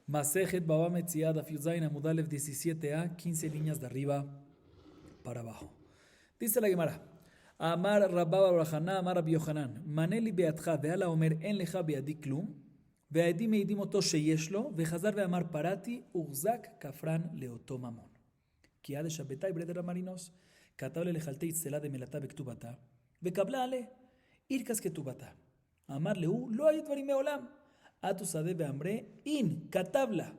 Masejet Baba Metziah Daf Yuzain Amud Aleph 17a, 15 líneas de arriba para abajo. Dice la Gemara: Amar Rabba bar Haná, Amar Rabbi Yohanan, Maneli beatcha ve'ala omer en lecha be'adi klum, ve'adi meidim oto sheyesh lo, ve'chazar ve'amar parati, urzak kafran leoto mamon. Ki ade shabetai breder amarinos, katab le lechaltei tzela de melata bektubata, ve'kabla ale, irkas ketubata. Amar leu, lo hay dvarim me'olam. Atu sade be'amre, in, katabla.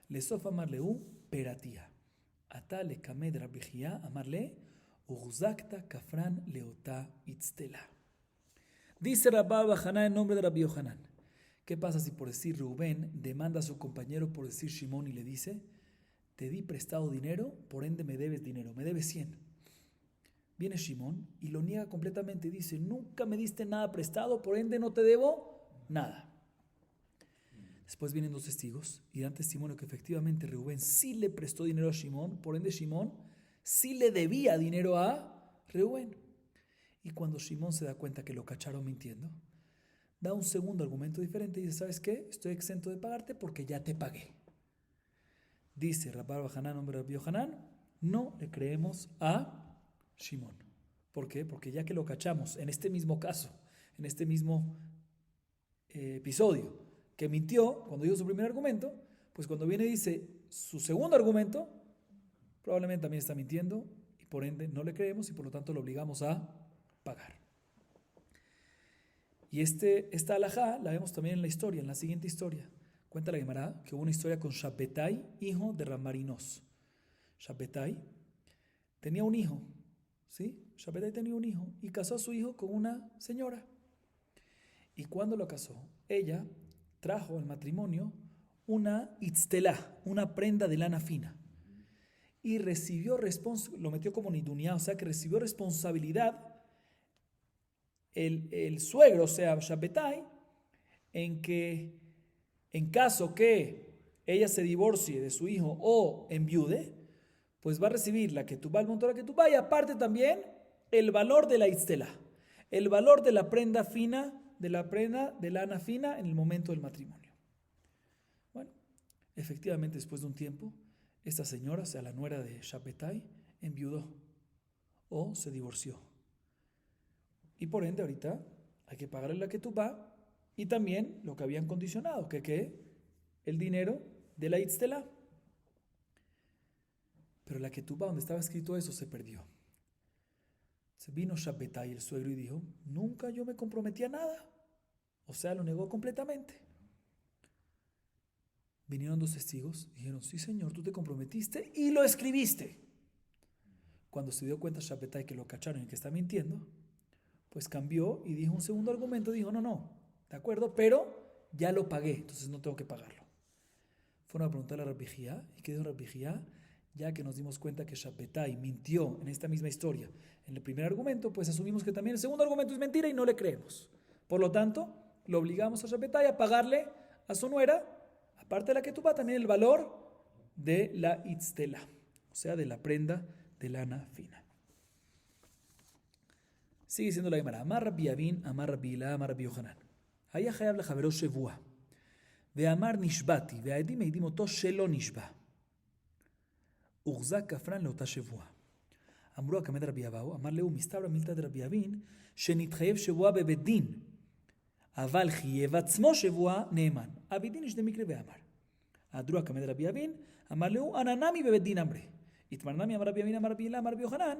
Lesof amar leu, peratia. Ata le kamed Rabbi Chia, amar le, urzakta kafran leota itztela. Dice Rabba bar Haná en nombre de Rabbi Yohanan. ¿Qué pasa si por decir Rubén demanda a su compañero por decir Shimón y le dice: te di prestado dinero, por ende me debes dinero, me debes 100? Viene Shimón y lo niega completamente, dice: nunca me diste nada prestado, por ende no te debo nada. Después vienen dos testigos y dan testimonio que efectivamente Rubén sí le prestó dinero a Shimón, por ende Shimón sí le debía dinero a Rubén. Y cuando Shimón se da cuenta que lo cacharon mintiendo, da un segundo argumento diferente y dice: ¿sabes qué? Estoy exento de pagarte porque ya te pagué. Dice Rabba bar Haná, nombre de Rabbi Yohanan, no le creemos a Shimón. ¿Por qué? Porque ya que lo cachamos en este mismo caso, en este mismo episodio, que mintió cuando dio su primer argumento, pues cuando viene y dice su segundo argumento, probablemente también está mintiendo y por ende no le creemos y por lo tanto lo obligamos a pagar. Y esta alajá la vemos también en la historia, en la siguiente historia. Cuenta la Gemara que hubo una historia con Shabbetai, hijo de Ramarinos. Shabbetai tenía un hijo, ¿sí? Shabbetai tenía un hijo y casó a su hijo con una señora. Y cuando lo casó, ella trajo al matrimonio una itztelá, una prenda de lana fina. Y recibió lo metió como nidunia, o sea que recibió responsabilidad el suegro, o sea, Shabbetai, en que en caso que ella se divorcie de su hijo o enviude, pues va a recibir la ketubá, el monto de la ketubá, y aparte también el valor de la itztelá, el valor de la prenda fina, de la prenda de lana fina en el momento del matrimonio. Bueno, efectivamente después de un tiempo, esta señora, o sea la nuera de Shabbetai, enviudó o se divorció. Y por ende ahorita hay que pagarle la ketubá y también lo que habían condicionado, que el dinero de la itztelá. Pero la ketubá donde estaba escrito eso se perdió. Se vino Shabbetai, el suegro, y dijo: nunca yo me comprometí a nada. O sea, lo negó completamente. Vinieron dos testigos y dijeron: sí señor, tú te comprometiste y lo escribiste. Cuando se dio cuenta Shabbetai que lo cacharon y que está mintiendo, pues cambió y dijo un segundo argumento. Dijo: no, de acuerdo, pero ya lo pagué, entonces no tengo que pagarlo. Fueron a preguntarle a Rabbi Chia, y ¿qué dijo Rabbi Chia? Ya que nos dimos cuenta que Shabbetai mintió en esta misma historia en el primer argumento, pues asumimos que también el segundo argumento es mentira y no le creemos. Por lo tanto, lo obligamos a Shabbetai a pagarle a su nuera, aparte de la ketubá, también el valor de la itztela, o sea, de la prenda de lana fina. Sigue siendo la Gemara: Amar Rabbi Avin, Amar Rabbi Hila, Amar Rabbi Yohanan. Haya chayav lejavero shevua, ve'amar nishbati, ve'adim eidim oto shelo nishba. Urzak kafran leota shevua. אמרו הקמד רבי אבאו, אמר להו מסתברא מילתא דרבי אבין, שנתחייב שבוע בבית דין, אבל חייב עצמו שבוע נאמן. אבי דין יש דמקרה ואמר. אמרו הקמד רבי אבין, אמר להו אננמי בבית דין אמרי. התמרנמי אמר רבי אבין, אמר רבי הילה, אמר רבי יוחנן,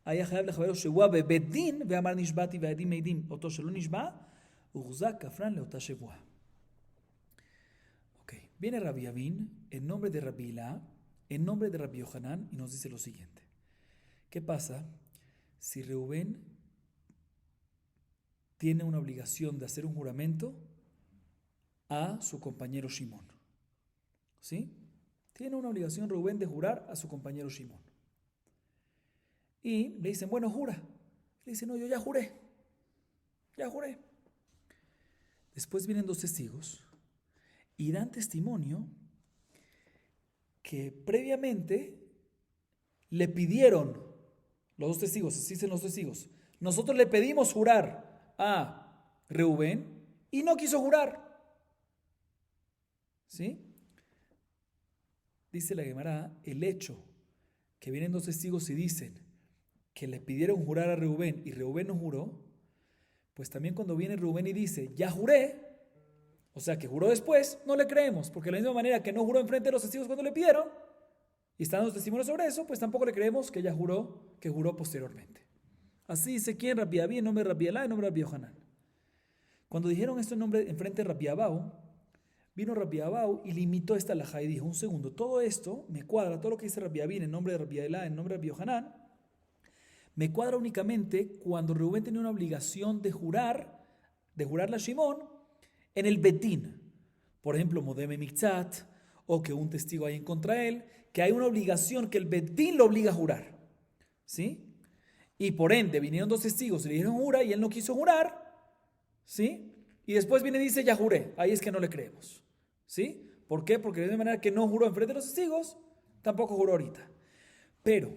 היה חייב לחברו שבוע בבית דין, ואמר נשבעתי והעדים מעידים אותו שלא נשבע, הוחזק כפרן לאותה שבוע. Okay. Viene Rabbi Avin en nombre de Rabbi Hila, en nombre de Rabbi Yohanan, y nos dice lo siguiente: ¿qué pasa si Rubén tiene una obligación de hacer un juramento a su compañero Shimón? ¿Sí? Tiene una obligación Rubén de jurar a su compañero Shimón. Y le dicen: bueno, jura. Le dice: no, yo ya juré. Ya juré. Después vienen dos testigos y dan testimonio que previamente le pidieron, los dos testigos, así dicen los testigos, nosotros le pedimos jurar a Reubén y no quiso jurar. ¿Sí? Dice la Gemara, el hecho que vienen dos testigos y dicen que le pidieron jurar a Reubén y Reubén no juró, pues también cuando viene Reubén y dice, ya juré, o sea que juró después, no le creemos, porque de la misma manera que no juró enfrente de los testigos cuando le pidieron, y están los testimonios sobre eso, pues tampoco le creemos que ella juró, que juró posteriormente. Así dice quién, Rabbi Abi, en nombre de Rabbi Elá, en nombre de Rabbi Yohanan. Cuando dijeron esto en nombre, enfrente de Rabbi Abau, vino Rabbi Abau y limitó esta alajá y dijo, un segundo, todo esto me cuadra, todo lo que dice Rabbi Abi en nombre de Rabbi Elá, en nombre de Rabbi Yohanan, me cuadra únicamente cuando Reubén tenía una obligación de jurarle a Shimón en el Betín. Por ejemplo, Modeme Mikzat, o que un testigo hay en contra de él, que hay una obligación que el Betín lo obliga a jurar. ¿Sí? Y por ende, vinieron dos testigos y le dijeron jura y él no quiso jurar. ¿Sí? Y después viene y dice, ya juré. Ahí es que no le creemos. ¿Sí? ¿Por qué? Porque de la manera que no juró enfrente de los testigos, tampoco juró ahorita. Pero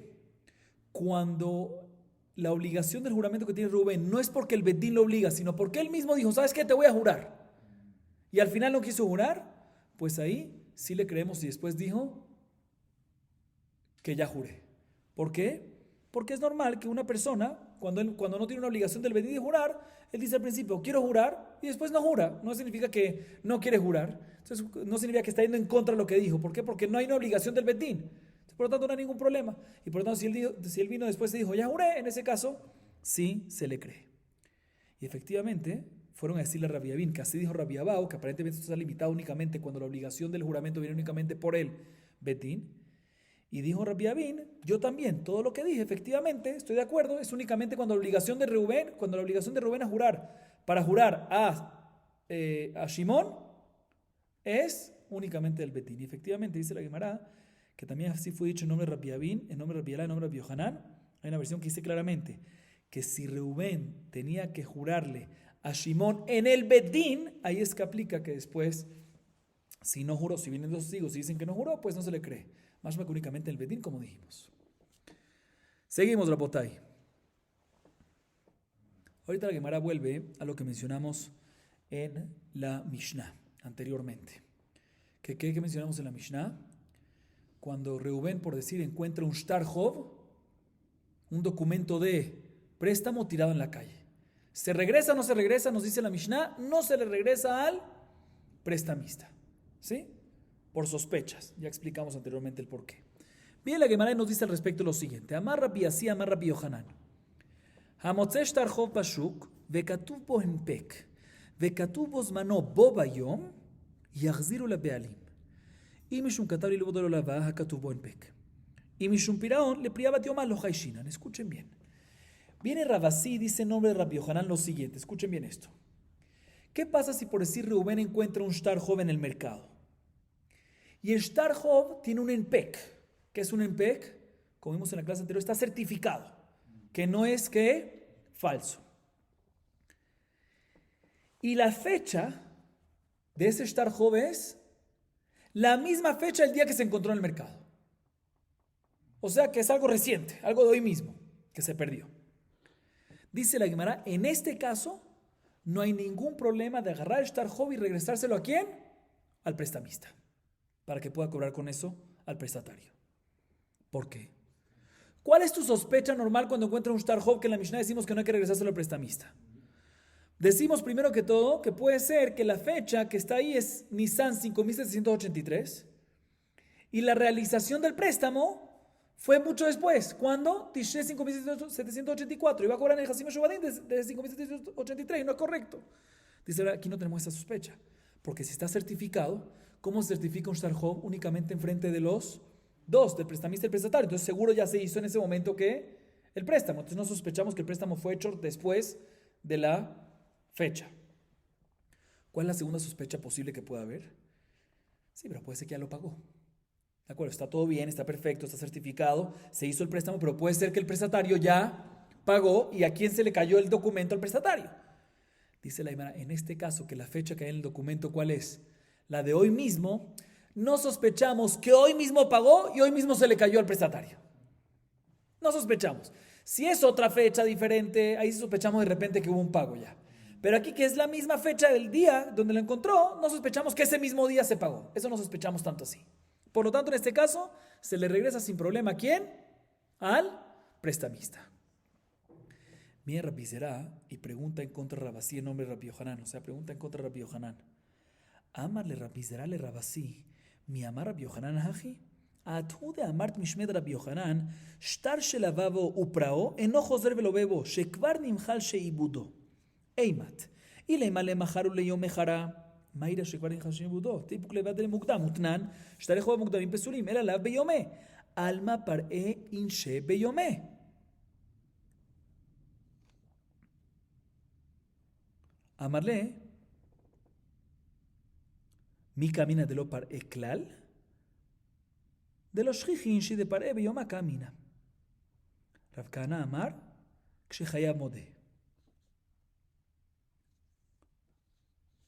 cuando la obligación del juramento que tiene Rubén no es porque el Betín lo obliga, sino porque él mismo dijo, ¿sabes qué? Te voy a jurar. Y al final no quiso jurar, pues ahí sí le creemos y después dijo que ya juré. ¿Por qué? Porque es normal que una persona, cuando no tiene una obligación del Betín de jurar, él dice al principio, quiero jurar, y después no jura. No significa que no quiere jurar. Entonces, no significa que está yendo en contra de lo que dijo. ¿Por qué? Porque no hay una obligación del Betín. Por lo tanto, no hay ningún problema. Y por lo tanto, si él vino después y dijo, ya juré, en ese caso, sí se le cree. Y efectivamente, fueron a decirle a Rabbi Abin, que así dijo Rabbi Abau, que aparentemente esto está limitado únicamente cuando la obligación del juramento viene únicamente por el Betín. Y dijo Rabbi Abin, yo también, todo lo que dije, efectivamente, estoy de acuerdo, es únicamente cuando la obligación de Reubén a jurar, para jurar a Shimón, es únicamente del Betín. Y efectivamente, dice la Gemara, que también así fue dicho en nombre de Rabbi Abin, en nombre de Rabbi Elá, en nombre de Rabbi Yohanan. Hay una versión que dice claramente que si Reubén tenía que jurarle a Shimón en el Betín, ahí es que aplica que después, si no juró, si vienen dos testigos y dicen que no juró, pues no se le cree. Más que únicamente en el Betín, como dijimos. Seguimos, Rabotai. Ahorita la Gemara vuelve a lo que mencionamos en la Mishnah anteriormente. ¿Qué mencionamos en la Mishnah? Cuando Reubén, por decir, encuentra un Shtar Hov, un documento de préstamo tirado en la calle. ¿Se regresa o no se regresa? Nos dice la Mishnah, no se le regresa al prestamista. ¿Sí? Por sospechas. Ya explicamos anteriormente el porqué. Bien, la Gemara nos dice al respecto lo siguiente. Amar Rabbi Asi, Amar Rabbi Yohanan. Hamotze Shtar Hov Bashuk, vekatuv bo henpek, vekatuv bo zmano bo bayom, yachziru lebealim. Y mishum katav li libodolo lava, hakatuv bo henpek. Y mishum piraon le priabat yomah lo haishinan. Escuchen bien. Viene Rabasí y dice en nombre de Rabbi Yohanan lo siguiente. Escuchen bien esto. ¿Qué pasa si por decir Reubén encuentra un Shtar Hov en el mercado? Y el Shtar Hov tiene un enpek. ¿Qué es un enpek? Como vimos en la clase anterior, está certificado. Que no es que falso. Y la fecha de ese Shtar Hov es la misma fecha del día que se encontró en el mercado. O sea que es algo reciente, algo de hoy mismo, que se perdió. Dice la Gemara, en este caso no hay ningún problema de agarrar el Shtar Hov y regresárselo ¿a quién? Al prestamista, para que pueda cobrar con eso al prestatario. ¿Por qué? ¿Cuál es tu sospecha normal cuando encuentras un Shtar Hov que en la Mishnah decimos que no hay que regresárselo al prestamista? Decimos primero que todo que puede ser que la fecha que está ahí es Nisan 5783 y la realización del préstamo fue mucho después. ¿Cuándo? Tishrei 5784. Iba a cobrar en el Hasim Shubadin desde 5783. No es correcto. Dice, aquí no tenemos esa sospecha. Porque si está certificado, ¿cómo se certifica un Shtar Hov? Únicamente en frente de los dos, del prestamista y el prestatario. Entonces seguro ya se hizo en ese momento que el préstamo. Entonces no sospechamos que el préstamo fue hecho después de la fecha. ¿Cuál es la segunda sospecha posible que pueda haber? Sí, pero puede ser que ya lo pagó. ¿De acuerdo? Está todo bien, está perfecto, está certificado, se hizo el préstamo, pero puede ser que el prestatario ya pagó y a quién se le cayó el documento al prestatario. Dice la Gemara, en este caso, que la fecha que hay en el documento, ¿cuál es? La de hoy mismo, no sospechamos que hoy mismo pagó y hoy mismo se le cayó al prestatario. No sospechamos. Si es otra fecha diferente, ahí sospechamos de repente que hubo un pago ya. Pero aquí que es la misma fecha del día donde lo encontró, no sospechamos que ese mismo día se pagó. Eso no sospechamos tanto así. Por lo tanto, en este caso, se le regresa sin problema ¿a quién? Al prestamista. Viene Rabbi Zerá y pregunta en contra de Rabasí en nombre de Rabbi Yohanan. O sea, pregunta en contra de Rabbi Yohanan. Amarle Rabbi Zerá le Rabasí. Mi amar Rabbi Yohanan haji. Athu de amart mishmed Rabbi Yohanan. Shtar shelavavo uprao. Enojo zer velobebo. Shekvar nimchal sheibudo. Eimat. Y le male maharu le yomechara. Maira shekvar nimchal sheibudo. Tipuk levad le mukdam. Utnan. Shtarejo mukdamim pesulim. Era lav beyome. Alma par'e inshe beyome. Amarle, mi camina de lo par eklal, de los shichinshi de par ebeyoma camina. Rav Kahana Amar, kshechaya mode.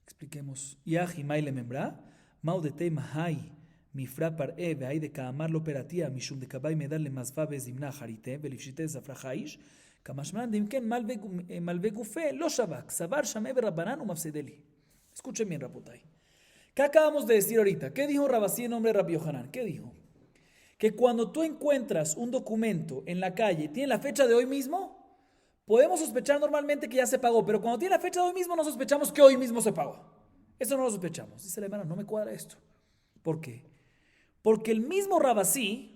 Expliquemos. Yahi maile membra, maudete mahai, mifra par ebe, hay de kaamar lo peratia, mishum de kabay medal le mazva bezimna harite, velifshite zafrahaish, כמשמען דמכן מלווה גופה לא שבק, סבר שמע ברבנן ומפסדה לי. Escuchen bien, Rabotay. ¿Qué acabamos de decir ahorita? ¿Qué dijo Rabasí en nombre de Rabbi Yohanan? ¿Qué dijo? Que cuando tú encuentras un documento en la calle, tiene la fecha de hoy mismo, podemos sospechar normalmente que ya se pagó, pero cuando tiene la fecha de hoy mismo, no sospechamos que hoy mismo se pagó. Eso no lo sospechamos. Dice la hermana, no me cuadra esto. ¿Por qué? Porque el mismo Rabasí,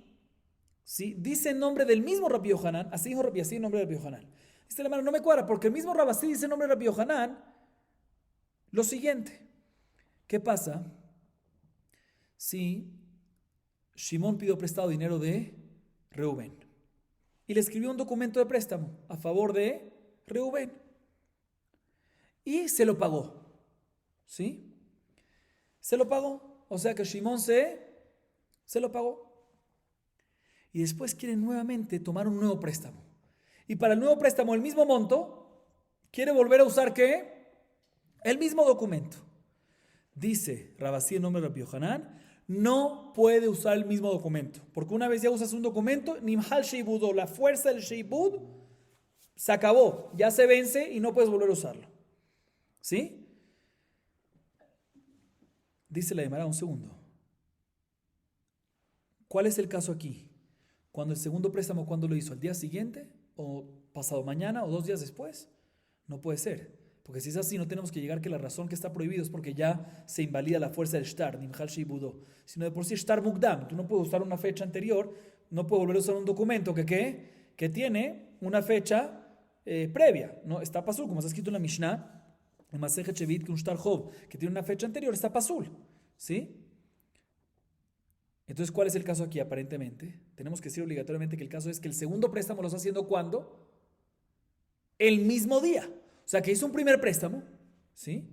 ¿sí? Dice en nombre del mismo Rabbi Yohanan, así dijo Rabbi, así en nombre de Rabbi Yohanan. Dice la hermana, no me cuadra, porque el mismo Rabasí dice en nombre de Rabbi Yohanan lo siguiente. ¿Qué pasa si Shimón pidió prestado dinero de Reubén y le escribió un documento de préstamo a favor de Reubén y se lo pagó? ¿Sí? Se lo pagó. O sea que Shimón se lo pagó. Y después quieren nuevamente tomar un nuevo préstamo. Y para el nuevo préstamo, el mismo monto, quiere volver a usar ¿qué? El mismo documento. Dice Rabasí en nombre de Rabbi Yohanan, no puede usar el mismo documento. Porque una vez ya usas un documento, Nimhal Sheibudo, la fuerza del Sheibud, se acabó, ya se vence y no puedes volver a usarlo. ¿Sí? Dice la Gemara, un segundo. ¿Cuál es el caso aquí? Cuando el segundo préstamo, ¿cuándo lo hizo? ¿Al día siguiente? ¿O pasado mañana? ¿O 2 días después? No puede ser. Porque si es así, no tenemos que llegar que la razón que está prohibido es porque ya se invalida la fuerza del shtar, nimhal sheibudo. Sino de por sí shtar mukdam. Tú no puedes usar una fecha anterior, no puedes volver a usar un documento que tiene una fecha previa. ¿No? Está pasul, como está escrito en la Mishnah, en Masejet Shevit, que un shtar hov, que tiene una fecha anterior, está pasul. ¿Sí? Entonces, ¿cuál es el caso aquí aparentemente? Tenemos que decir obligatoriamente que el caso es que el segundo préstamo lo está haciendo ¿cuándo? El mismo día. O sea, que hizo un primer préstamo, ¿sí?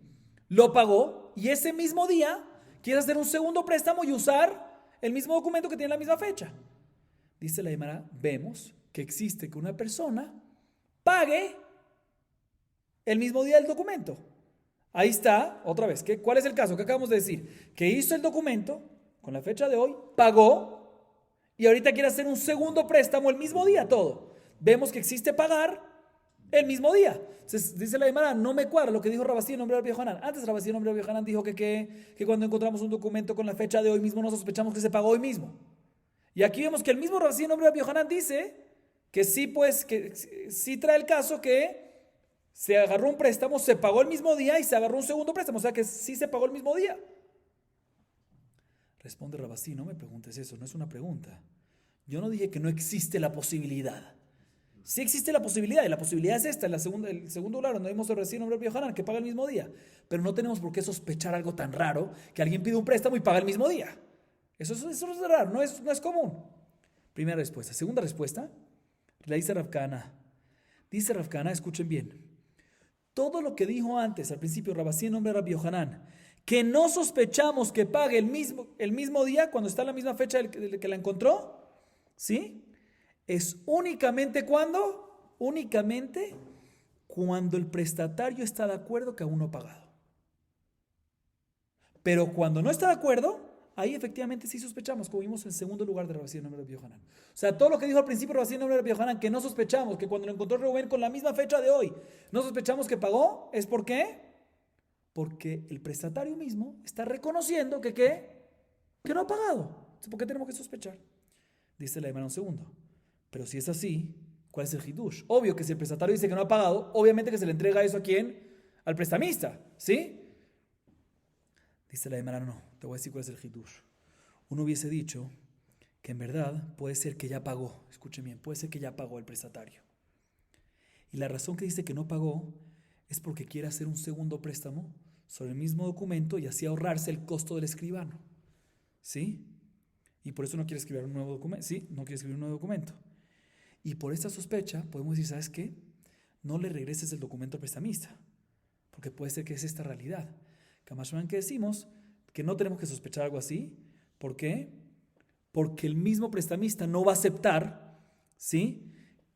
Lo pagó y ese mismo día quiere hacer un segundo préstamo y usar el mismo documento que tiene la misma fecha. Dice la Gemara, vemos que existe que una persona pague el mismo día del documento. Ahí está, otra vez. ¿Cuál es el caso? ¿Qué acabamos de decir? Que hizo el documento con la fecha de hoy, pagó y ahorita quiere hacer un segundo préstamo el mismo día, todo. Vemos que existe pagar el mismo día. Entonces, dice la Gemara, no me cuadra lo que dijo Rabasí en nombre de Rabbi Yohanan. Antes Rabasí en nombre de Rabbi Yohanan dijo que cuando encontramos un documento con la fecha de hoy mismo, no sospechamos que se pagó hoy mismo. Y aquí vemos que el mismo Rabasí en nombre de Rabbi Yohanan dice que sí, pues, que sí trae el caso que se agarró un préstamo, se pagó el mismo día y se agarró un segundo préstamo. O sea que sí se pagó el mismo día. Responde Rabasí, no me preguntes eso, no es una pregunta. Yo no dije que no existe la posibilidad. Sí existe la posibilidad, y la posibilidad es esta, el segundo lugar donde vimos el recién nombre de Yohanan, que paga el mismo día. Pero no tenemos por qué sospechar algo tan raro que alguien pide un préstamo y paga el mismo día. Eso es raro, no es común. Primera respuesta. Segunda respuesta, la dice Rav Kahana. Dice Rav Kahana, escuchen bien. Todo lo que dijo antes, al principio, Rabasí en nombre de Rabbi Yohanan, que no sospechamos que pague el mismo día, cuando está en la misma fecha del que la encontró, ¿sí? Es únicamente cuando el prestatario está de acuerdo que aún no ha pagado. Pero cuando no está de acuerdo, ahí efectivamente sí sospechamos, como vimos en segundo lugar de Rabasí en nombre de Rabbi Yohanan. O sea, todo lo que dijo al principio Rabasí en nombre de Rabbi Yohanan, que no sospechamos, que cuando lo encontró Reuben con la misma fecha de hoy, no sospechamos que pagó, ¿es por qué? Porque el prestatario mismo está reconociendo que no ha pagado. Entonces, ¿por qué tenemos que sospechar? Dice la Gemara un segundo. Pero si es así, ¿cuál es el hidush? Obvio que si el prestatario dice que no ha pagado, obviamente que se le entrega eso ¿a quién? Al prestamista, ¿sí? Dice la Gemara, no, te voy a decir cuál es el hidush. Uno hubiese dicho que en verdad puede ser que ya pagó, escuchen bien, puede ser que ya pagó el prestatario. Y la razón que dice que no pagó es porque quiere hacer un segundo préstamo sobre el mismo documento y así ahorrarse el costo del escribano, ¿sí? Y por eso no quiere escribir un nuevo documento, ¿sí? No quiere escribir un nuevo documento. Y por esta sospecha podemos decir, ¿sabes qué? No le regreses el documento al prestamista, porque puede ser que es esta realidad. Kamashman, que decimos que no tenemos que sospechar algo así. ¿Por qué? Porque el mismo prestamista no va a aceptar, ¿sí?,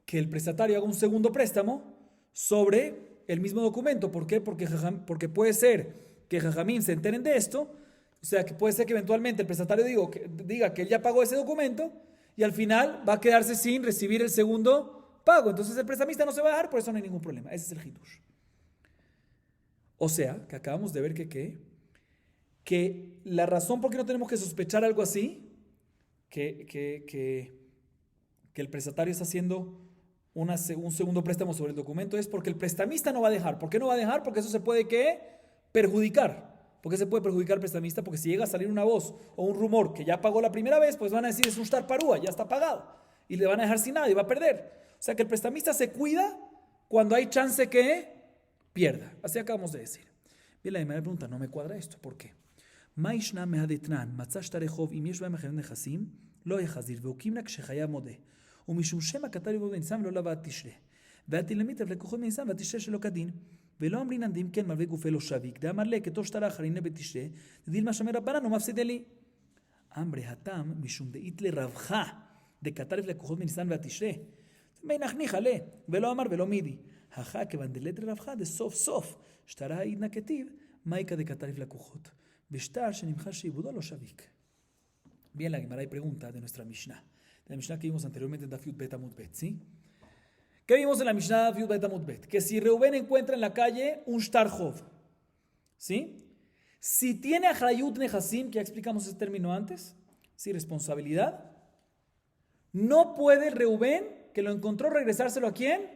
que el prestatario haga un segundo préstamo sobre el mismo documento. ¿Por qué? Porque puede ser que Jajamín se enteren de esto, o sea, que puede ser que eventualmente el prestatario diga que él ya pagó ese documento y al final va a quedarse sin recibir el segundo pago. Entonces el prestamista no se va a dejar, por eso no hay ningún problema. Ese es el hidush. O sea, que acabamos de ver que la razón por qué no tenemos que sospechar algo así, que el prestatario está haciendo un segundo préstamo sobre el documento, es porque el prestamista no va a dejar. ¿Por qué no va a dejar? Porque eso se puede perjudicar. ¿Por qué se puede perjudicar al prestamista? Porque si llega a salir una voz o un rumor que ya pagó la primera vez, pues van a decir es un shtar parúa, ya está pagado. Y le van a dejar sin nada y va a perder. O sea que el prestamista se cuida cuando hay chance que pierda. Así acabamos de decir. Bien, la primera pregunta, no me cuadra esto. ¿Por qué? מה ישנה מהדתנן, מצא שטרי חוב אם יש בהם אחרים נכסים, לא יחזיר, והוקים כשחייב מודה. ומשום שמא כתב לבוא בניסם ולא לבא תשרה. והתלמיד לקוחות מניסם ותשרה שלא כדין. ולא אמרינן דים כן מלווה גופי לא שביק, דאמר לה כתוב שטרה אחרינה בתשרה, דדיל מה שאומר רבנן ומפסידה לי. אמרי התם משום דאית לרבך, דכתב לקוחות מניסם ותשרה. בין הכניך לה, ולא אמר ולא מידי. הכא כיוון דלת לרבך דסוף סוף, שטרה העידנה כתיב, מאיקה דכתב לקוחות. Bien, la Gemara pregunta de nuestra Mishnah. De la Mishnah que vimos anteriormente en Daf Yud Bet Amud Bet, ¿sí? ¿Qué vimos en la Mishnah Daf Yud Bet Amud Bet? Que si Reuben encuentra en la calle un shtar chov, ¿sí? Si tiene achrayut nehasim, que ya explicamos ese término antes, ¿sí? Responsabilidad, no puede Reuben, que lo encontró, regresárselo ¿a quién?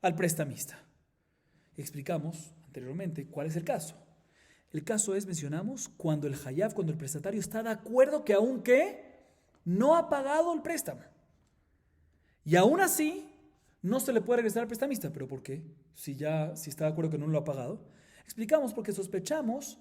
Al prestamista. Explicamos anteriormente cuál es el caso. El caso es, mencionamos, cuando el hayab, cuando el prestatario está de acuerdo que aunque no ha pagado el préstamo. Y aún así, no se le puede regresar al prestamista. ¿Pero por qué? Si está de acuerdo que no lo ha pagado. Explicamos porque sospechamos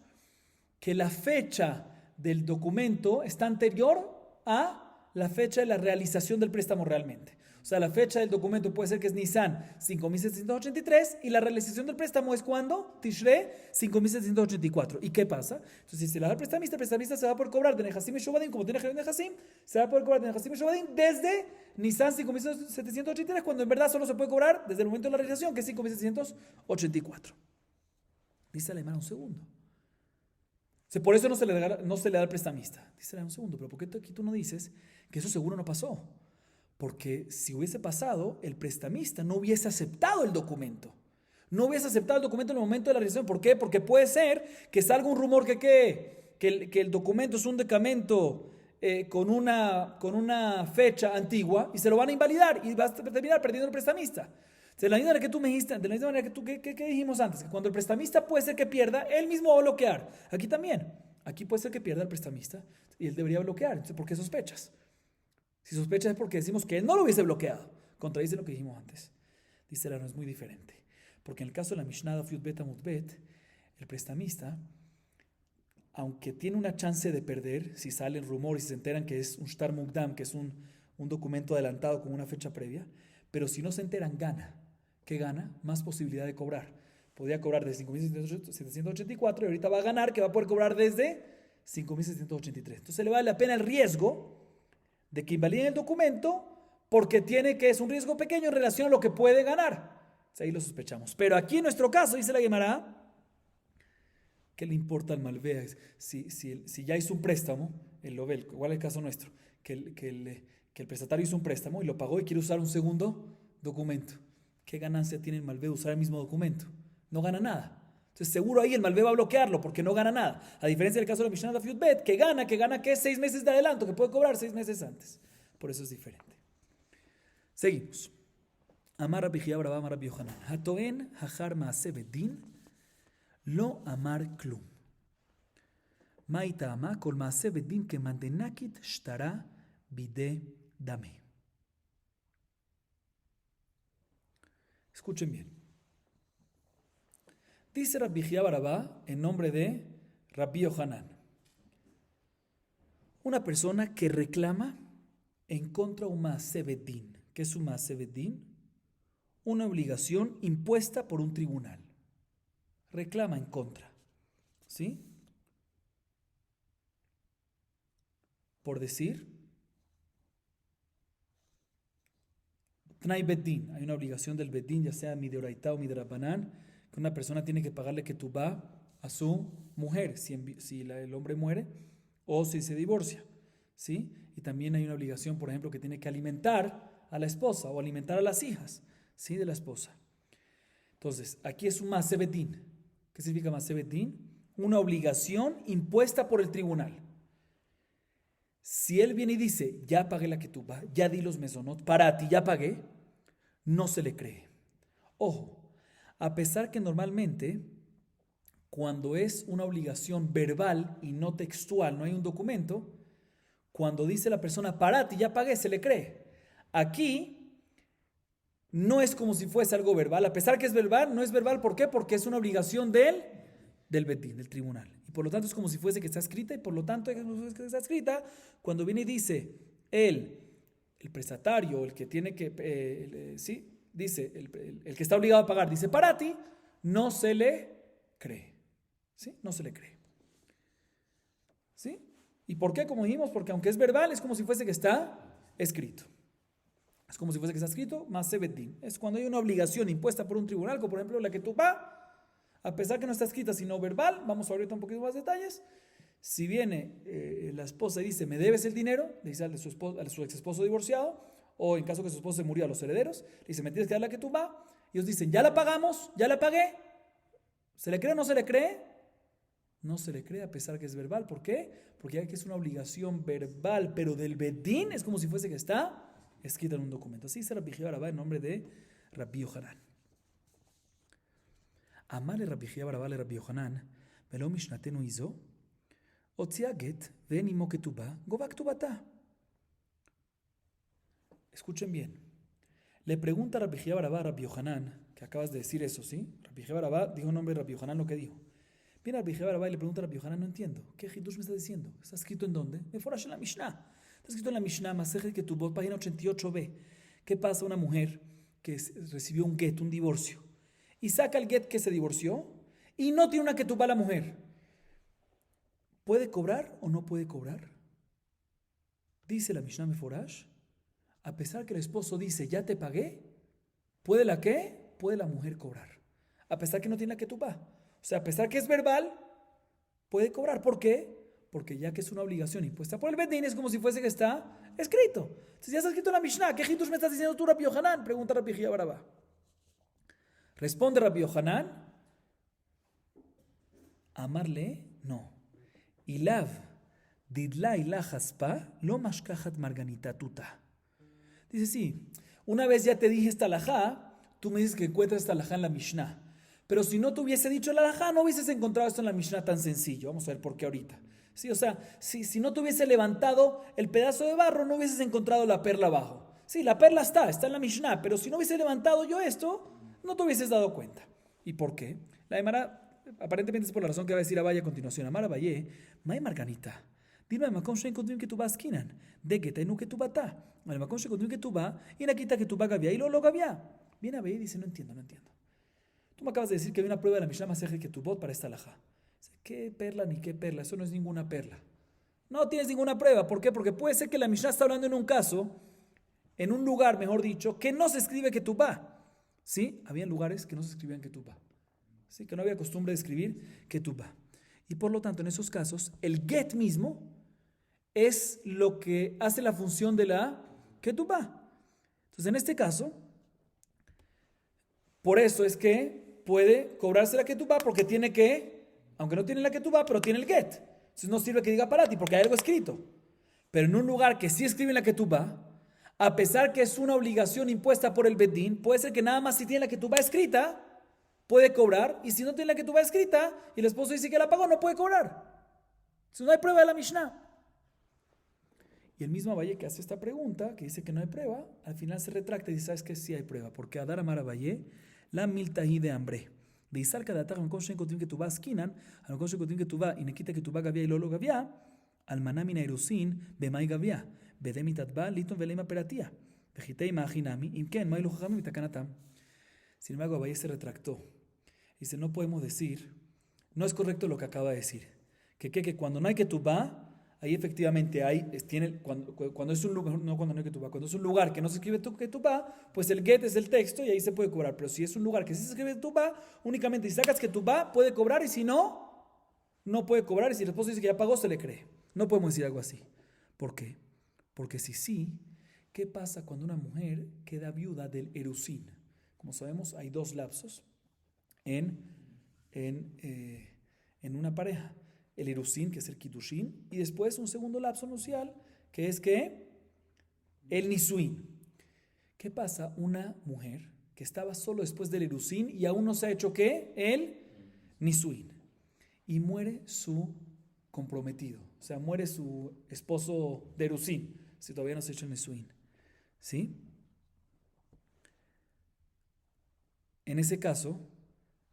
que la fecha del documento está anterior a la fecha de la realización del préstamo realmente. O sea, la fecha del documento puede ser que es Nisan 5783 y la realización del préstamo es cuando Tishrei 5784. ¿Y qué pasa? Entonces, si se le da al prestamista, el prestamista se va a poder cobrar de Nehasim y Shubadim, como tiene Nehasim, se va a poder cobrar de Nehasim y Shubadim desde Nisan 5783, cuando en verdad solo se puede cobrar desde el momento de la realización, que es 5784. Dice la Gemara un segundo. Por eso no se le da al prestamista. Dice un segundo, pero ¿por qué aquí tú no dices que eso seguro no pasó? Porque si hubiese pasado, el prestamista no hubiese aceptado el documento. No hubiese aceptado el documento en el momento de la realización. ¿Por qué? Porque puede ser que salga un rumor que el documento es un documento con una fecha antigua y se lo van a invalidar y vas a terminar perdiendo el prestamista. De la misma manera que tú me dijiste, de la misma manera que tú que dijimos antes, que cuando el prestamista puede ser que pierda, él mismo va a bloquear. Aquí también. Aquí puede ser que pierda el prestamista y él debería bloquear. Entonces, ¿por qué sospechas? Si sospechas es porque decimos que él no lo hubiese bloqueado. Contradice lo que dijimos antes. Dice no es muy diferente. Porque en el caso de la Mishnah Daf Yud Bet Amud Bet, el prestamista, aunque tiene una chance de perder, si salen rumores y se enteran que es un shtar mukdam, que es un documento adelantado con una fecha previa, pero si no se enteran, gana. ¿Qué gana? Más posibilidad de cobrar. Podría cobrar desde 5.784 y ahorita va a ganar que va a poder cobrar desde 5.783. Entonces le vale la pena el riesgo de que invaliden el documento porque es un riesgo pequeño en relación a lo que puede ganar. Entonces ahí lo sospechamos. Pero aquí en nuestro caso, dice la Gemara, ¿qué le importa al malvea? Si ya hizo un préstamo, el Lobel, igual el caso nuestro, que el prestatario hizo un préstamo y lo pagó y quiere usar un segundo documento. ¿Qué ganancia tiene el malvea de usar el mismo documento? No gana nada. Entonces seguro ahí el Malvé va a bloquearlo porque no gana nada. A diferencia del caso de la Mishnah Daf Yud Bet, que gana que es 6 meses de adelanto, que puede cobrar 6 meses antes. Por eso es diferente. Seguimos. Amar Rabbi Jia Barabá, Amar Rabbi Yohanan. Hatoen hachar maaseh bedin lo amar klum. Maita ama kol maaseh bedin que mandenakit shtara bide dame. Escuchen bien. Dice Rabbi Jia Barabá en nombre de Rabbi Yohanan. Una persona que reclama en contra de un maaseh bedin. ¿Qué es un maaseh bedin? Una obligación impuesta por un tribunal. Reclama en contra. ¿Sí? Por decir, Tnai Bedin, hay una obligación del Bedin, ya sea Mideoraita o Miderabanán, que una persona tiene que pagarle ketubá a su mujer, si el hombre muere o si se divorcia. ¿Sí? Y también hay una obligación, por ejemplo, que tiene que alimentar a la esposa o alimentar a las hijas, ¿sí? De la esposa. Entonces, aquí es un maaseh bedin. ¿Qué significa maaseh bedin? Una obligación impuesta por el tribunal. Si él viene y dice, ya pagué la ketubá, ya di los mesonot, para ti ya pagué, no se le cree. Ojo, a pesar que normalmente, cuando es una obligación verbal y no textual, no hay un documento, cuando dice la persona, para ti ya pagué, se le cree. Aquí no es como si fuese algo verbal, a pesar que es verbal, no es verbal, ¿por qué? Porque es una obligación del bedín, del tribunal. Y por lo tanto es como si fuese que está escrita, y por lo tanto es como si fuese que está escrita, cuando viene y dice el prestatario, el que tiene que, sí, dice, el que está obligado a pagar, dice para ti, no se le cree. ¿Sí? No se le cree. ¿Sí? ¿Y por qué? Como dijimos, porque aunque es verbal, es como si fuese que está escrito. Es como si fuese que está escrito, maaseh bedin. Es cuando hay una obligación impuesta por un tribunal, como por ejemplo la ketubá, a pesar que no está escrita sino verbal, vamos a ver ahorita un poquito más detalles. Si viene la esposa y dice, me debes el dinero, le dice a su ex esposo divorciado, o en caso que su esposo se murió, a los herederos, le dice, me tienes que dar la ketubá. Ellos dicen, ya la pagamos, ya la pagué. ¿Se le cree o no se le cree? No se le cree a pesar que es verbal. ¿Por qué? Porque ya que es una obligación verbal, pero del bedín es como si fuese que está escrita en un documento. Así dice Rabbi Jia Barabá en nombre de Rabbi Yohanan. Amale Rabbi Jia Barabá le Rabbi Yohanan, Melo Mishnatenu hizo, Otzia get, venimo ketubá, goba ketubata. Escuchen bien. Le pregunta Rabbi Jia Barabá a Rabbi Yohanan, que acabas de decir eso, ¿sí? Rabbi Jia Barabá dijo en nombre de Rabbi Yohanan lo que dijo. Viene Rabbi Jia Barabá y le pregunta a Rabbi Yohanan, no entiendo. ¿Qué hidush me está diciendo? ¿Está escrito en dónde? Meforash en la Mishnah. Está escrito en la Mishnah, Masechet Ketubot, página 88b. ¿Qué pasa a una mujer que recibió un get, un divorcio, y saca el get que se divorció y no tiene una ketubá la mujer? ¿Puede cobrar o no puede cobrar? Dice la Mishnah Meforash, a pesar que el esposo dice, ya te pagué, ¿puede la qué? Puede la mujer cobrar. A pesar que no tiene la ketubá. O sea, a pesar que es verbal, puede cobrar. ¿Por qué? Porque ya que es una obligación impuesta por el bedín, es como si fuese que está escrito. Entonces ya está escrito en la Mishnah. ¿Qué hidush me estás diciendo tú, Rabbi Yohanan? Pregunta Rabbi Jia Barabá. Responde Rabbi Yohanan, amarle, no. Ilav, didla ilah haspa, lo mashkahat marganita tuta. Dice, sí, una vez ya te dije esta alajá, tú me dices que encuentras esta alajá en la Mishnah. Pero si no te hubiese dicho la alajá, no hubieses encontrado esto en la Mishnah tan sencillo. Vamos a ver por qué ahorita. Sí, o sea, si no te hubiese levantado el pedazo de barro, no hubieses encontrado la perla abajo. Sí, la perla está en la Mishnah, pero si no hubiese levantado yo esto, no te hubieses dado cuenta. ¿Y por qué? La Gemara, aparentemente es por la razón que va a decir Abaye a continuación. Amar Abaye, May Marganita. Dime, Makom Shein Kodim que tú vas skinan. De que tenu que tú batá. El Makom Shein Kodim que tú va, y la quita que tú va gavia, y lo gavia. Viene Abaye y dice, no entiendo. Tú me acabas de decir que hay una prueba de la Mishnah Masechet Ketubot para esta alajá. ¿Qué perla ni qué perla? Eso no es ninguna perla. No tienes ninguna prueba. ¿Por qué? Porque puede ser que la Mishnah está hablando en un caso, en un lugar, mejor dicho, que no se escribe Ketubá. ¿Sí? Había lugares que no se escribían Ketubá. ¿Sí? Que no había costumbre de escribir Ketubá. Y por lo tanto, en esos casos, el get mismo es lo que hace la función de la Ketubá. Entonces, en este caso, por eso es que puede cobrarse la ketubá porque tiene que, aunque no tiene la ketubá, pero tiene el get. Entonces no sirve que diga parati porque hay algo escrito. Pero en un lugar que sí escriben la ketubá, a pesar que es una obligación impuesta por el bedín, puede ser que nada más si tiene la ketubá escrita, puede cobrar, y si no tiene la ketubá escrita, y el esposo dice que la pagó, no puede cobrar. Entonces no hay prueba de la Mishnah. Y el mismo Abaye que hace esta pregunta, que dice que no hay prueba, al final se retracta y dice, ¿sabes qué? Sí hay prueba, porque Adar Amar Abaye, la miltahi de hambre. De Isar Kadatar, Amkon Shen Kotim que tu vas skinan, Amkon Shen Kotim que tu va, y Nekita que tu va Gavia y Lolo Gavia, Almanamina Erusin, Bemai Gavia, Bedemitatba, Liton Velema Peratia, Vejitei Majinami, Imken, Mailu Jajami, Takanatam. Sin embargo, Abaye se retractó. Dice, no podemos decir, no es correcto lo que acaba de decir, que cuando no hay que tu va, ahí efectivamente cuando es un lugar, no cuando no hay ketubá, cuando es un lugar que no se escribe ketubá, pues el get es el texto y ahí se puede cobrar. Pero si es un lugar que sí se escribe ketubá, únicamente si sacas ketubá puede cobrar y si no, no puede cobrar. Y si el esposo dice que ya pagó, se le cree. No podemos decir algo así. ¿Por qué? Porque si sí, ¿qué pasa cuando una mujer queda viuda del erusín? Como sabemos, hay dos lapsos en una pareja. El erusín, que es el kiddushin, y después un segundo lapso nupcial, que es que el nisuín. ¿Qué pasa? Una mujer que estaba solo después del erusín y aún no se ha hecho ¿qué? El nisuín. Y muere su comprometido, o sea, muere su esposo de erusín, si todavía no se ha hecho el nisuín. ¿Sí? En ese caso,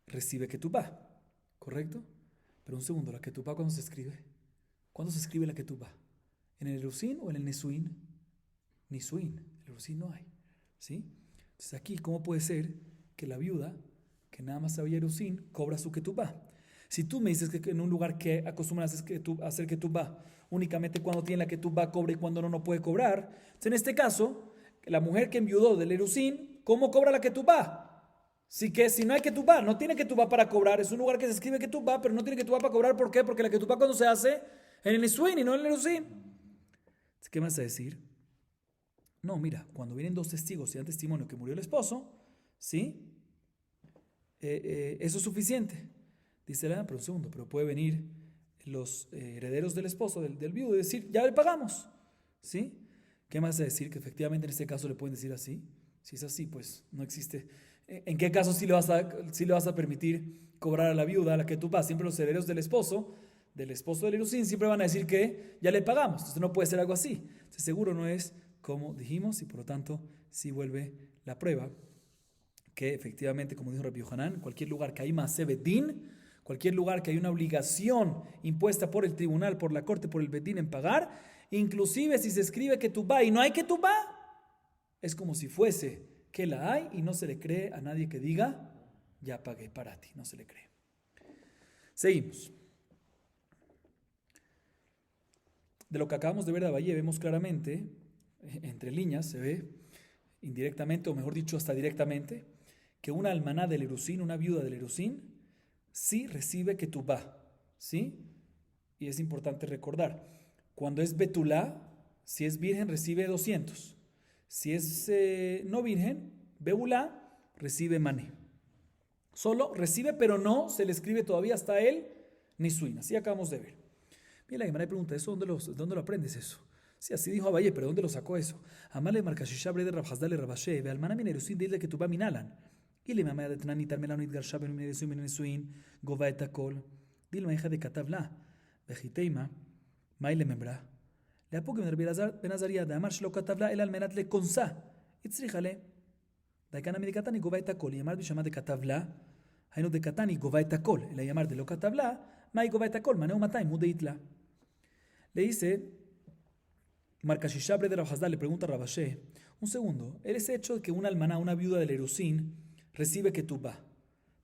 recibe ketubá, ¿correcto? Pero un segundo, ¿la ketubá cuándo se escribe? ¿Cuándo se escribe la ketubá? ¿En el erusín o en el nesuín? Nisuín, el erusín no hay. ¿Sí? Entonces aquí, ¿cómo puede ser que la viuda, que nada más sabía erusín, cobra su ketubá? Si tú me dices que en un lugar que acostumbran a hacer ketubá, únicamente cuando tiene la ketubá cobra y cuando no, no puede cobrar, entonces en este caso, la mujer que enviudó del erusín, ¿cómo cobra la ketubá? Si no hay ketubá, no tiene ketubá para cobrar, es un lugar que se escribe ketubá, pero no tiene ketubá para cobrar, ¿por qué? Porque la ketubá cuando se hace en el nisuín y no en el erusín. ¿Qué me vas a decir? No, mira, cuando vienen dos testigos y dan testimonio que murió el esposo, ¿sí? Eso es suficiente. Dice la, pero un segundo, pero puede venir los herederos del esposo, del viudo, y decir, ya le pagamos, ¿sí? ¿Qué más vas a decir? Que efectivamente en este caso le pueden decir así. Si es así, pues no existe. ¿En qué caso sí le vas a permitir cobrar a la viuda, a la que tú vas? Siempre los herederos del esposo del erusín, siempre van a decir que ya le pagamos. Entonces no puede ser algo así. Entonces seguro no es como dijimos y por lo tanto sí vuelve la prueba que efectivamente, como dijo Rabbi Yohanan, cualquier lugar que hay maseh bedín, cualquier lugar que hay una obligación impuesta por el tribunal, por la corte, por el bedín en pagar, inclusive si se escribe que tú vas y no hay que tú vas, es como si fuese que la hay y no se le cree a nadie que diga, ya pagué para ti, no se le cree. Seguimos. De lo que acabamos de ver de Abaye, vemos claramente, entre líneas se ve indirectamente, o mejor dicho, hasta directamente, que una almaná del erusín, una viuda del erusín, sí recibe ketubá, ¿sí? Y es importante recordar, cuando es betulá, si es virgen recibe 200. Si es no virgen, beulá, recibe mané. Solo recibe, pero no se le escribe todavía hasta él nisuín. Así acabamos de ver. Mira, la Gemara pregunta, ¿dónde lo aprendes eso? Sí, así dijo Abaye, pero ¿dónde lo sacó eso? Amale marcashishabre de Rabhazdale Rabashe, ve almana minerusin de que tu va minalan. Y le mamá de Tnani Tarmela Nit Garshabe Minesuin, Gova etakol, Dilma hija de Katabla, Vejiteima, Maile Membra. Le apoque Benazaria de Amar Shlo Katabla, el almenat le consa, Itzrihale. Daikana Medicatani Gova etakol, y Amar Bishama de Katabla, Haino de Katani Gova etakol, el llamar de lo Katabla, Mai Gova etakol, Maneu Matai, Mudeitla. Le dice, Marcashishabre de Rabhazdal le pregunta a Rabashe, un segundo, ese hecho de que una almaná, una viuda del erusín, recibe ketubá.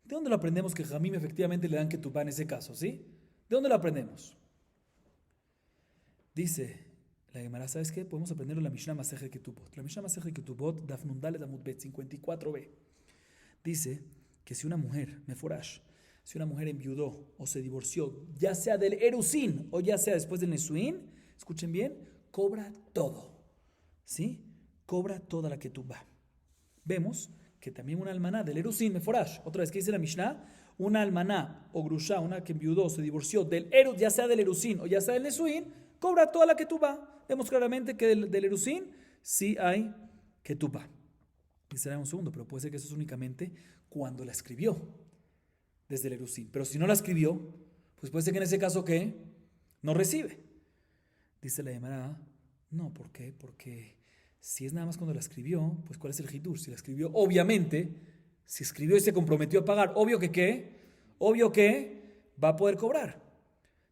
¿De dónde lo aprendemos que Jamim efectivamente le dan ketubá en ese caso? ¿Sí? ¿De dónde lo aprendemos? Dice la Gemara, ¿sabes qué? Podemos aprenderlo en la Mishnah Masechet Ketubot. La Mishnah Masechet Ketubot, Daf Nun Dalet Amud Bet 54b. Dice que si una mujer, Meforash, si una mujer enviudó o se divorció, ya sea del erusín o ya sea después del nesuín, escuchen bien, cobra todo. ¿Sí? Cobra toda la ketubá. Vemos que también una almaná del erusín meforash. Otra vez, ¿qué dice la Mishnah? Una almaná o grusha, una que enviudó, se divorció del erus, ya sea del erusín o ya sea del nesuín, cobra toda la ketubá. Vemos claramente que del erusín sí hay ketubá. Y será un segundo, pero puede ser que eso es únicamente cuando la escribió desde el erusín. Pero si no la escribió, pues puede ser que en ese caso, ¿qué? No recibe. Dice la Gemara, no, ¿por qué? Porque si es nada más cuando la escribió, pues ¿cuál es el hidur? Si la escribió, obviamente, si escribió y se comprometió a pagar, obvio que ¿qué? Obvio que va a poder cobrar.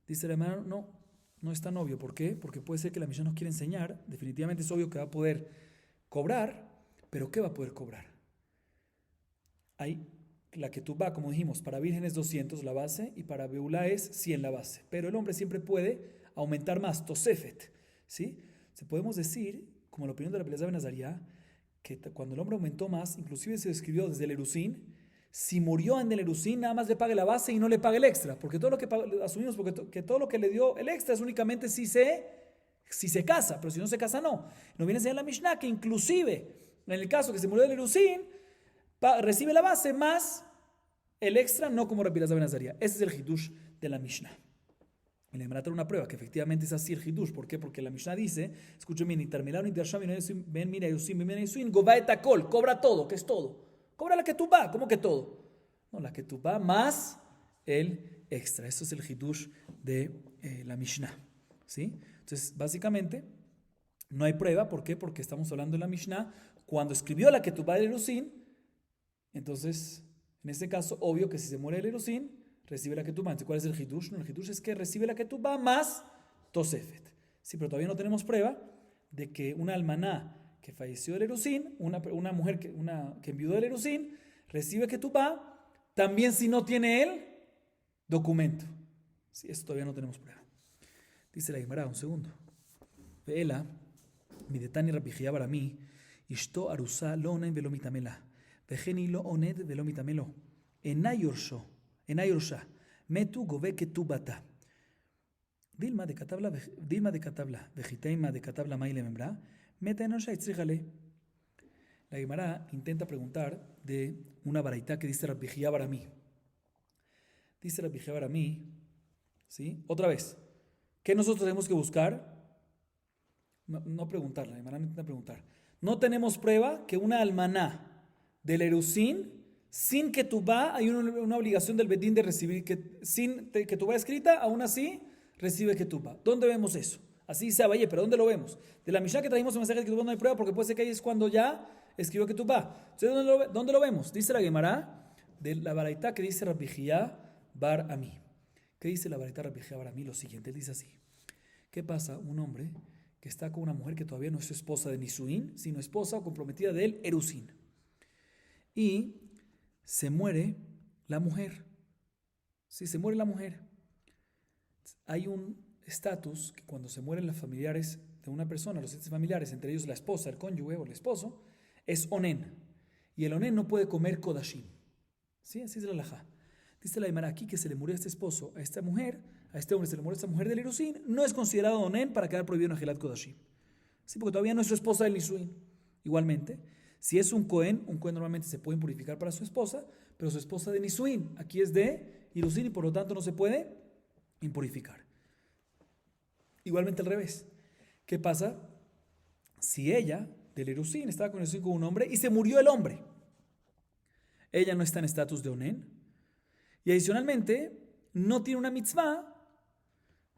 Dice la Gemara, no, no es tan obvio. ¿Por qué? Porque puede ser que la Mishnah nos quiere enseñar, definitivamente es obvio que va a poder cobrar, pero ¿qué va a poder cobrar? Hay la que tú va, como dijimos, para virgen es 200 la base y para beulá es 100 la base. Pero el hombre siempre puede aumentar más, tosefet, ¿sí? Se podemos decir, como la opinión de la Peleza Ben Azariah, que cuando el hombre aumentó más, inclusive se escribió desde el erusín, si murió en el erusín, nada más le pague la base y no le pague el extra, porque todo lo que asumimos, porque que todo lo que le dio el extra es únicamente si se casa, pero si no se casa no. Nos viene a enseñar la Mishnah que inclusive en el caso que se murió del erusín, recibe la base más el extra, no como Rabbi Elazar ben Azariah. Ese es el hidush de la Mishnah. Y le voy a una prueba que efectivamente es así el hidush. ¿Por qué? Porque la Mishnah dice, escuchen bien, cobra todo, ¿qué es todo? Cobra la que tú va, ¿cómo que todo? No, la que tú va más el extra. Eso es el hidush de la Mishnah. ¿Sí? Entonces, básicamente, no hay prueba. ¿Por qué? Porque estamos hablando de la Mishnah. Cuando escribió la que tú va del erusín, entonces, en este caso, obvio que si se muere el erusín, recibe la ketubá. Entonces, ¿cuál es el hidush? No, el hidush es que recibe la ketubá más tosefet. Sí, pero todavía no tenemos prueba de que una almaná que falleció del erusín, una mujer que enviudó del erusín, recibe ketubá, también si no tiene el documento. Sí, eso todavía no tenemos prueba. Dice la Gemara, un segundo. Veela, mi detani Rabbi Jia bar Ami, ishto arusa lo onen velo mitamela. Vejeni lo oned velo mitamelo. Enay yorsha. Metu gove ketubata. Dilma de katabla. Vejiteima de katabla maile membra. Meta enosha itzrigale. La Gemara intenta preguntar de una baraita que dice Rabbi Jia bar Ami. Dice Rabbi Jia bar Ami, ¿sí? Otra vez. ¿Qué nosotros tenemos que buscar? No preguntar, la Gemara no intenta preguntar. No tenemos prueba que una almaná del erusín, sin ketubá, hay una obligación del bedín de recibir, sin ketubá escrita, aún así recibe ketubá. ¿Dónde vemos eso? Así dice Abaye, pero ¿dónde lo vemos? De la Mishnah que trajimos en mensaje de ketubá no hay prueba, porque puede ser que ahí es cuando ya escribió ketubá. Entonces, ¿dónde lo vemos? Dice la Gemara de la baraita que dice Rabbi Jia bar Ami. ¿Qué dice la baraita Rabbi Jia bar Ami? Lo siguiente, él dice así. ¿Qué pasa? Un hombre que está con una mujer que todavía no es esposa de Nisuín, sino esposa o comprometida del erusín. Y se muere la mujer. Sí, se muere la mujer. Hay un estatus que cuando se mueren los familiares de una persona, los familiares, entre ellos la esposa, el cónyuge o el esposo, es onen. Y el onen no puede comer kodashim. ¿Sí? Así es la halajá. Dice la Gemara aquí que se le murió a este esposo, a esta mujer, a este hombre se le murió a esta mujer del erusín, no es considerado onen para quedar prohibido en Ajelat Kodashim. Sí, porque todavía no es su esposa del nisuín. Igualmente, si es un cohen normalmente se puede impurificar para su esposa, pero su esposa de nisuín aquí es de erusín y por lo tanto no se puede impurificar. Igualmente al revés. ¿Qué pasa? Si ella del erusín estaba con un hombre y se murió el hombre, ella no está en estatus de onen. Y adicionalmente, no tiene una mitzvah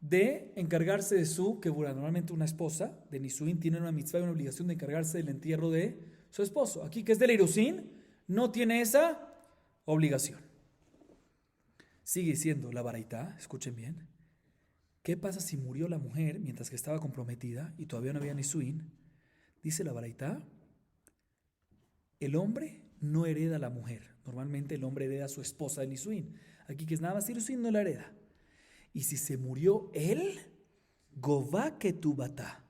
de encargarse de su kebura. Normalmente una esposa de Nisuín tiene una mitzvah y una obligación de encargarse del entierro de su esposo. Aquí que es del Erusín, no tiene esa obligación. Sigue diciendo la baraita, escuchen bien. ¿Qué pasa si murió la mujer mientras que estaba comprometida y todavía no había Nisuín? Dice la baraita, el hombre no hereda a la mujer. Normalmente el hombre hereda a su esposa de Nisuín. Aquí que es nada más Nisuín no la hereda. Y si se murió él, Gová ketubata.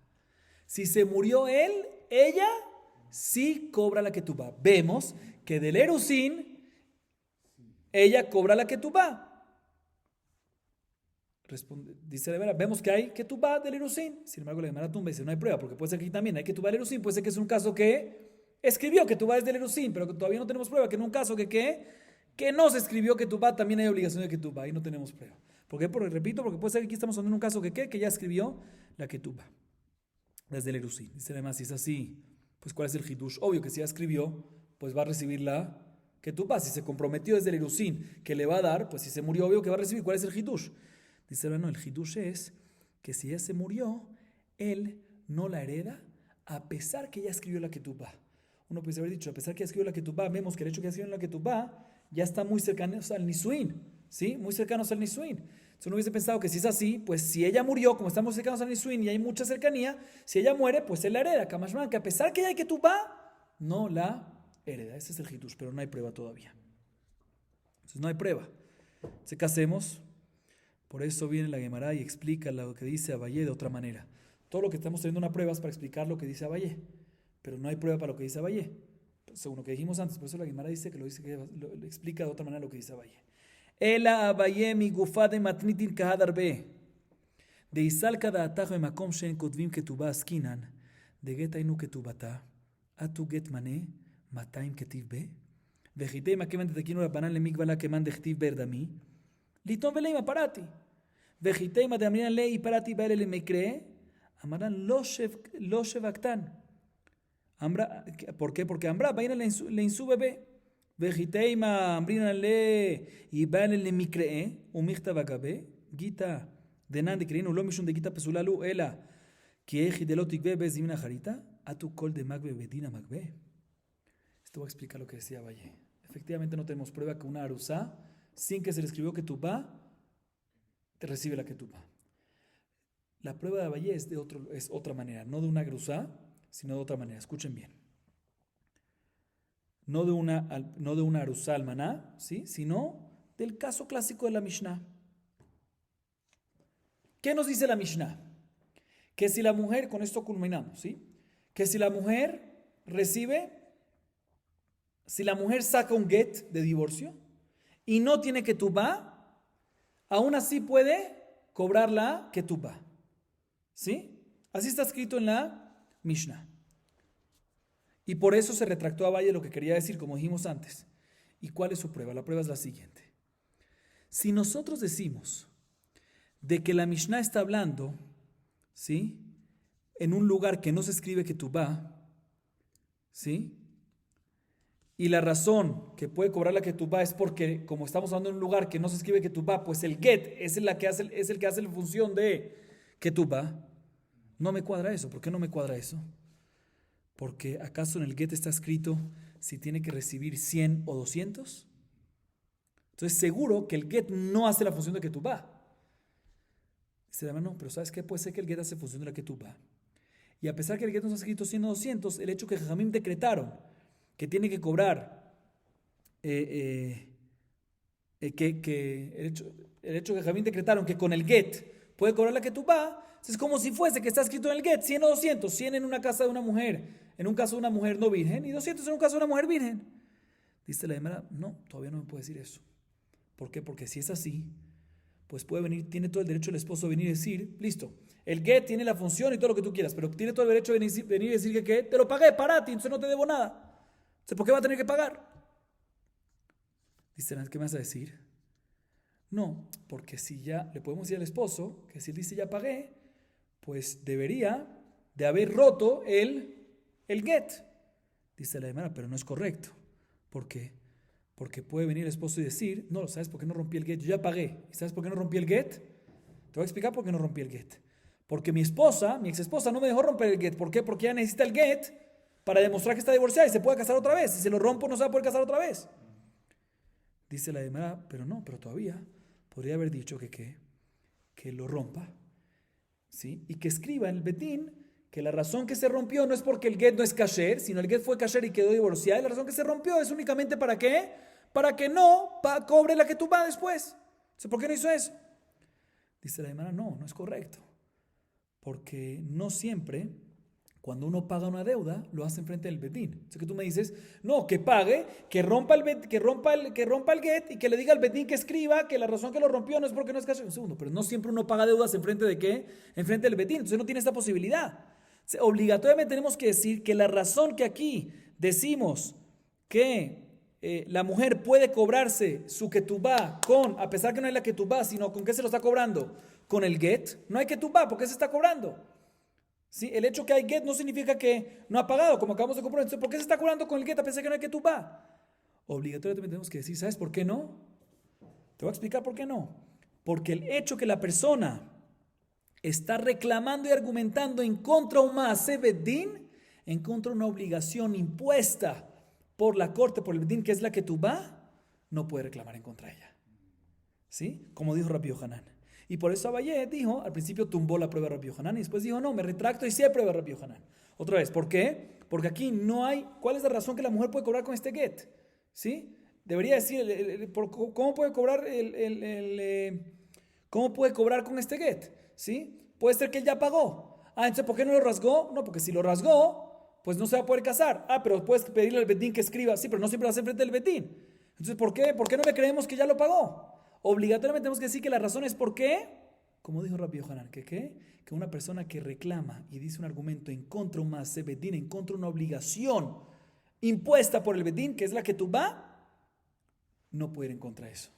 Si se murió él, ella sí cobra la ketubá. Vemos que del erusín, ella cobra la ketubá. Dice la verdad, vemos que hay ketubá del erusín. Sin embargo, la Gemara tumba dice, no hay prueba, porque puede ser que aquí también hay ketubá del erusín. Puede ser que es un caso que escribió que Ketubá es del Erusín, pero que todavía no tenemos prueba, que en un caso que no se escribió que Ketubá, también hay obligación de Ketubá, y no tenemos prueba. ¿Por qué? Porque, repito, porque puede ser que aquí estamos hablando en un caso que ya escribió la Ketubá, desde el Erusín. Dice además, si es así, pues ¿cuál es el Hidush? Obvio que si ya escribió, pues va a recibir la Ketubá. Si se comprometió desde el Erusín que le va a dar, pues si se murió, obvio que va a recibir. ¿Cuál es el Hidush? Dice, no, el Hidush es que si ya se murió, él no la hereda, a pesar que ya escribió la Ketubá. Uno puede haber dicho, a pesar que ya escribió la Ketubá, vemos que el hecho que ya escribió la Ketubá ya está muy cercano al Nisuín, ¿sí? Muy cercanos al Nisuín. Entonces uno hubiese pensado que si es así, pues si ella murió, como estamos cercanos al Nisuín y hay mucha cercanía, si ella muere, pues él la hereda. Kamashman, que a pesar que ya hay Ketubá, no la hereda. Ese es el Hidush, pero no hay prueba todavía. Entonces no hay prueba. Entonces, ¿qué hacemos? Por eso viene la Gemara y explica lo que dice Abayé de otra manera. Todo lo que estamos teniendo una prueba es para explicar lo que dice Abayé, pero no hay prueba para lo que dice Abayé, según lo que dijimos antes. Por eso la Gemara dice que lo explica de otra manera lo que dice Abayé. Ela Abayé mi gufa de matnitin kahadarbe de isal kada atajo emakom shen kotvim ketubah askinan de get ainu ketubata atu get mane mataim ketiv be vejitei makeman tetekinu rabanan lemikbala keman dechtiv berdami liton velei maparati vejitei madamrinan lei parati baile lemekre amaran lo shevaktan. ¿Por qué? Porque Ambra vaina le insube vejiteima ambrina le y van le micree umikta vagabe gita de nan de creino lo mishun de gita pesulalu ela que ejidelotik be bezimina jarita a tu col de magbe bedina magbe. Esto va a explicar lo que decía Valle. Efectivamente no tenemos prueba que una arusá sin que se le escribió que Ketubá te recibe la Ketubá. La prueba de Valle es otra manera, no de una arusá, sino de otra manera. Escuchen bien. No de una arusá almaná, ¿sí? Sino del caso clásico de la Mishnah. ¿Qué nos dice la Mishnah? Que si la mujer, con esto culminamos, ¿sí? Que si la mujer saca un get de divorcio y no tiene ketubá, aún así puede cobrar la ketubá. ¿Sí? Así está escrito en la Mishnah. Y por eso se retractó a Valle lo que quería decir, como dijimos antes. ¿Y cuál es su prueba? La prueba es la siguiente. Si nosotros decimos de que la Mishnah está hablando, ¿sí?, en un lugar que no se escribe ketubá, ¿sí?, y la razón que puede cobrar la ketubá es porque, como estamos hablando en un lugar que no se escribe ketubá, pues el get es el que hace la función de ketubá. No me cuadra eso. ¿Por qué no me cuadra eso? Porque ¿acaso en el get está escrito si tiene que recibir 100 o 200? Entonces seguro que el get no hace la función de ketubá. Dice la mano, pero ¿sabes qué? Puede ser que el get hace función de la ketubá. Y a pesar que el get no está escrito 100 o 200, el hecho que Jajamim decretaron que tiene que cobrar, el hecho que Jajamim decretaron que con el get puede cobrar la ketubá, es como si fuese que está escrito en el get 100 o 200, 100 en una casa de una mujer, en un caso de una mujer no virgen, y 200 en un caso de una mujer virgen. Dice la Gemara, no, todavía no me puede decir eso. ¿Por qué? Porque si es así, pues puede venir, tiene todo el derecho el esposo de venir y decir, listo, el get tiene la función y todo lo que tú quieras, pero tiene todo el derecho de venir y decir que te lo pagué para ti, entonces no te debo nada. Entonces, ¿por qué va a tener que pagar? Dice, ¿qué me vas a decir? No, porque si ya le podemos decir al esposo que si él dice ya pagué, pues debería de haber roto el get. Dice la Gemara, pero no es correcto. ¿Por qué? Porque puede venir el esposo y decir, no, ¿sabes por qué no rompí el get? Yo ya pagué. ¿Y sabes por qué no rompí el get? Te voy a explicar por qué no rompí el get. Porque mi ex esposa no me dejó romper el get. ¿Por qué? Porque ella necesita el get para demostrar que está divorciada y se puede casar otra vez. Si se lo rompo, no se va a poder casar otra vez. Dice la Gemara, pero todavía podría haber dicho que lo rompa, ¿sí? Y que escriba en el betín que la razón que se rompió no es porque el get no es kasher, sino el get fue kasher y quedó divorciada. Y la razón que se rompió es únicamente ¿para qué? Para que no cobre la ketubá después. Entonces, ¿por qué no hizo eso? Dice la Gemara, no es correcto. Porque no siempre, cuando uno paga una deuda, lo hace enfrente del betín. Entonces que tú me dices, no, que pague, que rompa el get y que le diga al betín que escriba que la razón que lo rompió no es porque no es kasher. Un segundo, pero no siempre uno paga deudas enfrente de qué? Enfrente del betín. Entonces no tiene esta posibilidad. Obligatoriamente tenemos que decir que la razón que aquí decimos que la mujer puede cobrarse su ketubá a pesar que no hay la ketubá, sino ¿con qué se lo está cobrando? Con el get. No hay ketubá, ¿por qué se está cobrando? ¿Sí? El hecho que hay get no significa que no ha pagado, como acabamos de comprobar. Entonces, ¿por qué se está cobrando con el get a pesar que no hay ketubá? Obligatoriamente tenemos que decir, ¿sabes por qué no? Te voy a explicar por qué no. Porque el hecho que la persona está reclamando y argumentando en contra de un maaseh bedín, en contra de una obligación impuesta por la corte, por el bedín, que es la ketubá, no puede reclamar en contra de ella. ¿Sí? Como dijo Rabbi Yohanan. Y por eso Abayé dijo, al principio tumbó la prueba de Rabbi Yohanan y después dijo, no, me retracto y sí hay prueba de Rabbi Yohanan. Otra vez, ¿por qué? Porque aquí no hay, ¿cuál es la razón que la mujer puede cobrar con este get? ¿Sí? Debería decir, ¿cómo puede cobrar cómo puede cobrar con este get? ¿Sí? Puede ser que él ya pagó. Entonces, ¿por qué no lo rasgó? No, porque si lo rasgó, pues no se va a poder casar. Pero puedes pedirle al bedín que escriba. Sí, pero no siempre lo hace frente del bedín. Entonces, ¿por qué no le creemos que ya lo pagó? Obligatoriamente tenemos que decir que la razón es por qué, como dijo Rabbi Yohanan, que una persona que reclama y dice un argumento en contra de un maaseh bedín, en contra de una obligación impuesta por el bedín, que es la ketubá, no puede ir en contra de eso.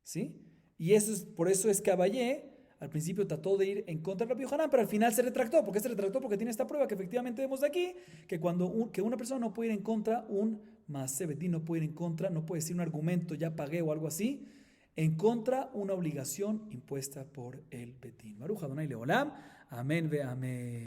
¿Sí? Y por eso es que Abayé al principio trató de ir en contra de Rabbi Yohanan, pero al final se retractó. ¿Por qué se retractó? Porque tiene esta prueba que efectivamente vemos de aquí, que cuando que una persona no puede ir en contra, un maaseh bedín no puede ir en contra, no puede decir un argumento, ya pagué o algo así, en contra una obligación impuesta por el bedín. Baruch Adonai Leolam. Amén ve amén.